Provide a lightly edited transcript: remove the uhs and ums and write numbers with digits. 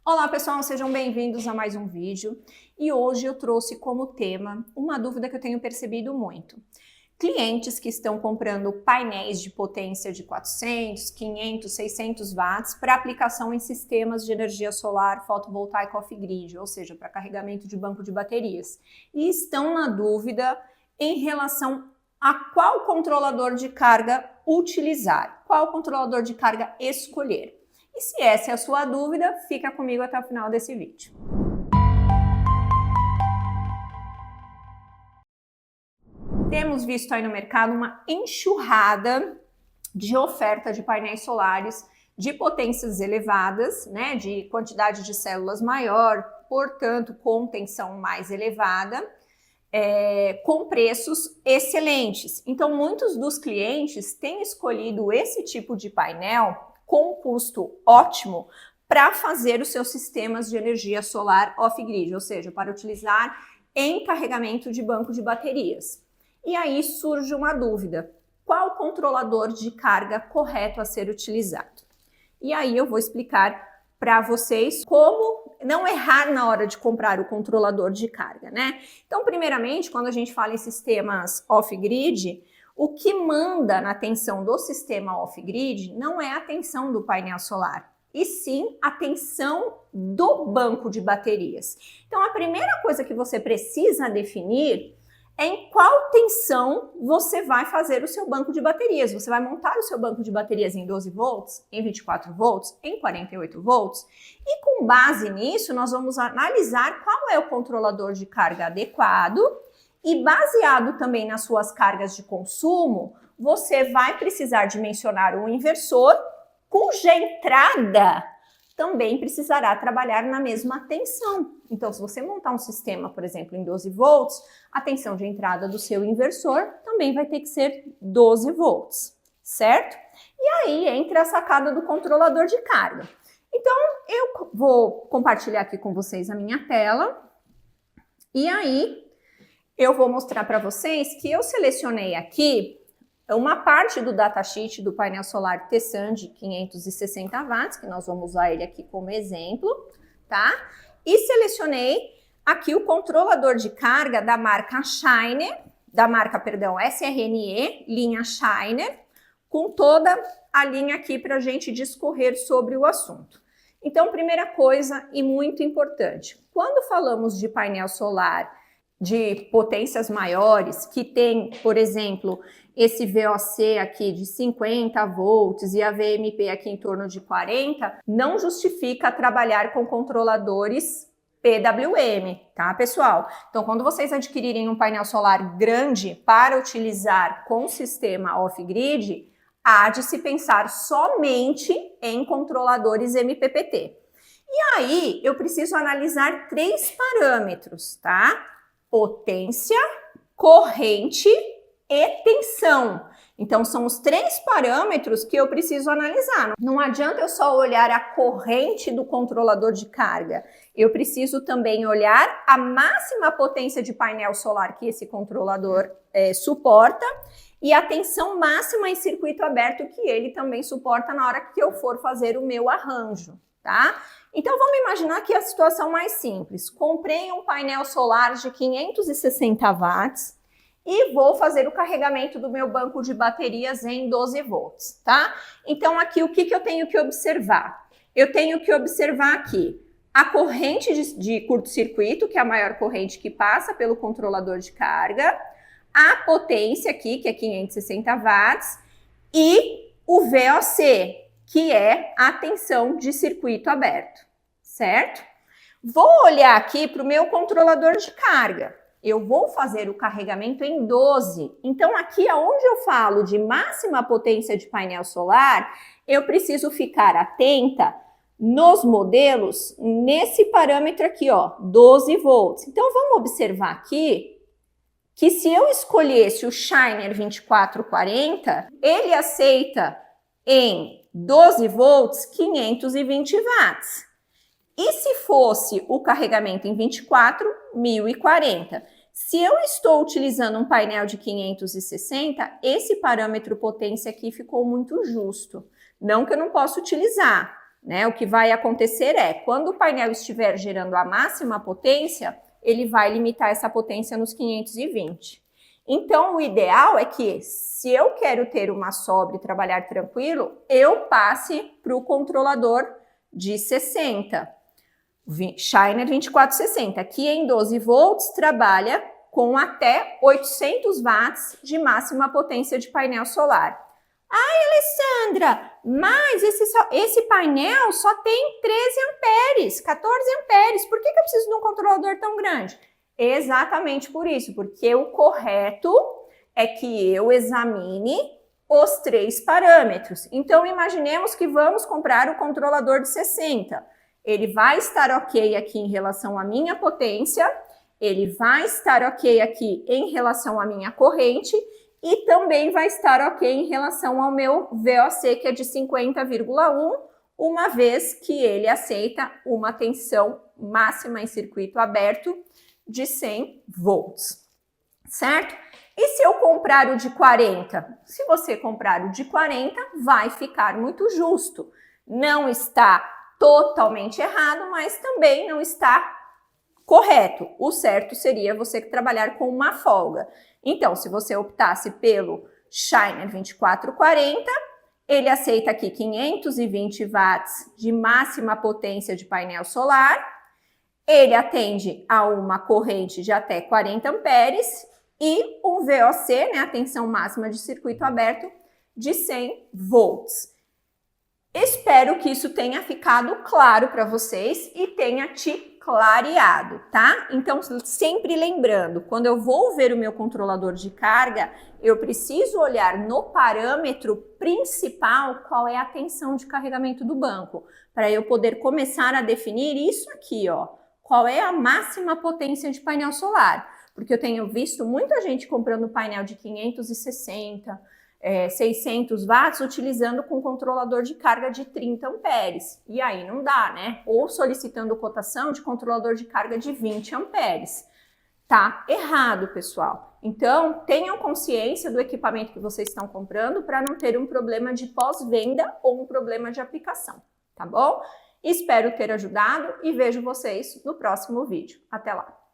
Olá pessoal, sejam bem-vindos a mais um vídeo e hoje eu trouxe como tema uma dúvida que eu tenho percebido muito. Clientes que estão comprando painéis de potência de 400, 500, 600 watts para aplicação em sistemas de energia solar fotovoltaica off-grid, ou seja, para carregamento de banco de baterias, e estão na dúvida em relação a qual controlador de carga utilizar, qual controlador de carga escolher. E se essa é a sua dúvida, fica comigo até o final desse vídeo. Temos visto aí no mercado uma enxurrada de oferta de painéis solares de potências elevadas, né, de quantidade de células maior, portanto, com tensão mais elevada, com preços excelentes. Então, muitos dos clientes têm escolhido esse tipo de painel com custo ótimo para fazer os seus sistemas de energia solar off-grid, ou seja, para utilizar em carregamento de banco de baterias. E aí surge uma dúvida: qual controlador de carga correto a ser utilizado? E aí eu vou explicar para vocês como não errar na hora de comprar o controlador de carga, né? Então, primeiramente, quando a gente fala em sistemas off-grid, o que manda na tensão do sistema off-grid não é a tensão do painel solar, e sim a tensão do banco de baterias. Então, a primeira coisa que você precisa definir é em qual tensão você vai fazer o seu banco de baterias. Você vai montar o seu banco de baterias em 12 volts, em 24 volts, em 48 volts. E com base nisso, nós vamos analisar qual é o controlador de carga adequado. E baseado também nas suas cargas de consumo, você vai precisar dimensionar um inversor cuja entrada também precisará trabalhar na mesma tensão. Então, se você montar um sistema, por exemplo, em 12 volts, a tensão de entrada do seu inversor também vai ter que ser 12 volts, certo? E aí entra a sacada do controlador de carga. Então, eu vou compartilhar aqui com vocês a minha tela e aí eu vou mostrar para vocês que eu selecionei aqui uma parte do datasheet do painel solar Tessan de 560 watts, que nós vamos usar ele aqui como exemplo, tá? E selecionei aqui o controlador de carga da marca Shiner, SRNE, linha Shiner, com toda a linha aqui para a gente discorrer sobre o assunto. Então, primeira coisa e muito importante, quando falamos de painel solar de potências maiores, que tem, por exemplo, esse VOC aqui de 50 volts e a VMP aqui em torno de 40, não justifica trabalhar com controladores PWM, tá, pessoal? Então, quando vocês adquirirem um painel solar grande para utilizar com sistema off-grid, há de se pensar somente em controladores MPPT. E aí, eu preciso analisar 3 parâmetros, tá? Potência, corrente e tensão. Então, são os 3 parâmetros que eu preciso analisar. Não adianta eu só olhar a corrente do controlador de carga. Eu preciso também olhar a máxima potência de painel solar que esse controlador suporta e a tensão máxima em circuito aberto que ele também suporta na hora que eu for fazer o meu arranjo, tá? Então, vamos imaginar aqui a situação mais simples. Comprei um painel solar de 560 watts e vou fazer o carregamento do meu banco de baterias em 12 volts, tá? Então, aqui, o que eu tenho que observar? Eu tenho que observar aqui a corrente de curto-circuito, que é a maior corrente que passa pelo controlador de carga, a potência aqui, que é 560 watts, e o VOC, que é a tensão de circuito aberto, certo? Vou olhar aqui para o meu controlador de carga. Eu vou fazer o carregamento em 12. Então, aqui onde eu falo de máxima potência de painel solar, eu preciso ficar atenta nos modelos nesse parâmetro aqui, ó, 12 volts. Então, vamos observar aqui que se eu escolhesse o Shiner 2440, ele aceita em 12 volts, 520 watts. E se fosse o carregamento em 24, 1040. Se eu estou utilizando um painel de 560, esse parâmetro potência aqui ficou muito justo. Não que eu não possa utilizar, né? O que vai acontecer é, quando o painel estiver gerando a máxima potência, ele vai limitar essa potência nos 520. Então, o ideal é que, se eu quero ter uma sobra e trabalhar tranquilo, eu passe para o controlador de 60. Shiner 2460, que em 12 volts trabalha com até 800 watts de máxima potência de painel solar. Ai, Alessandra, mas esse painel só tem 13 amperes, 14 amperes, por que eu preciso de um controlador tão grande? Exatamente por isso, porque o correto é que eu examine os 3 parâmetros. Então, imaginemos que vamos comprar o controlador de 60. Ele vai estar ok aqui em relação à minha potência, ele vai estar ok aqui em relação à minha corrente e também vai estar ok em relação ao meu VOC, que é de 50,1, uma vez que ele aceita uma tensão máxima em circuito aberto de 100 volts, certo? E se eu comprar o de 40? Se você comprar o de 40, vai ficar muito justo. Não está totalmente errado, mas também não está correto. O certo seria você trabalhar com uma folga. Então, se você optasse pelo Shiner 2440, ele aceita aqui 520 watts de máxima potência de painel solar, ele atende a uma corrente de até 40 amperes e um VOC, né, a tensão máxima de circuito aberto, de 100 volts. Espero que isso tenha ficado claro para vocês e tenha te clareado, tá? Então, sempre lembrando, quando eu vou ver o meu controlador de carga, eu preciso olhar no parâmetro principal qual é a tensão de carregamento do banco, para eu poder começar a definir isso aqui, ó. Qual é a máxima potência de painel solar? Porque eu tenho visto muita gente comprando painel de 560, 600 watts, utilizando com controlador de carga de 30 amperes. E aí não dá, né? Ou solicitando cotação de controlador de carga de 20 amperes. Tá errado, pessoal. Então, tenham consciência do equipamento que vocês estão comprando para não ter um problema de pós-venda ou um problema de aplicação, tá bom? Espero ter ajudado e vejo vocês no próximo vídeo. Até lá!